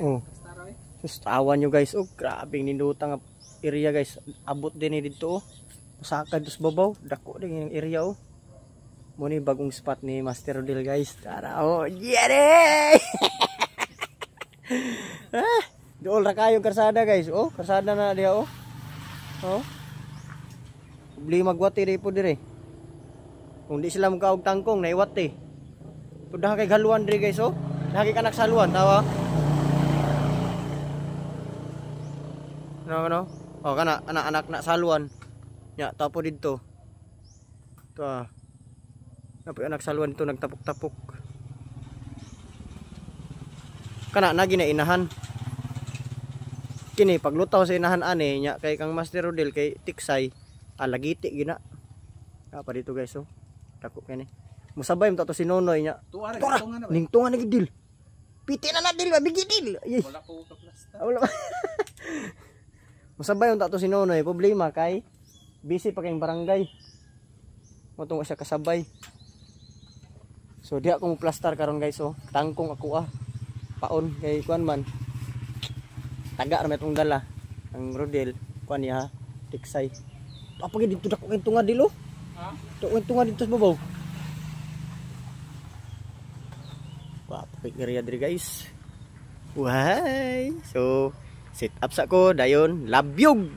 Oh. Sus tawan nyo guys. Oh, grabe nindutang area guys. Abot din dito oh. Pasakad dos babaw. Dako din yung area oh. Muna yung bagong spot ni Master Rodel guys. Tara oh. Yere! Ah, dool ra kayo karsada guys. Oh, karsada na dia oh. Oh. Beli magwati rin po dire. Kung di sila mukhaog tangkong naiwati. Tudah kay galuan dire guys oh. Lagi kanak saluan tawa. No. Oh kana anak-anak na saluan. Ya tapo dito. To ah. Napoy anak saluan dito nagtapok-tapok. Kana na ginainahan. Kini paglutaw sa inahan ani nya kay kang Master Rodel kay tiksay alagiti gina. Apa dito guys oh. Dako kani. Musabay mo to si Nonoy nya. Tuara ning tunga na gidil. Piti na dil bigi dil. Wala ko kaplasta. Wala. Musabay mo to si Nonoy problema kay busy pa kayong barangay. Mo siya kasabay. So di ako mo plaster karon guys oh. Tangkong ako ah. Paon kay kuan man. Taga ra metong dala ang Rodel kuan niya tiksay. Apa gid dito dako kay tunga dilo? Ha? Dako tunga dito sa babaw. Wa pa area diri guys. Why? So set up sa ko dayon labyog.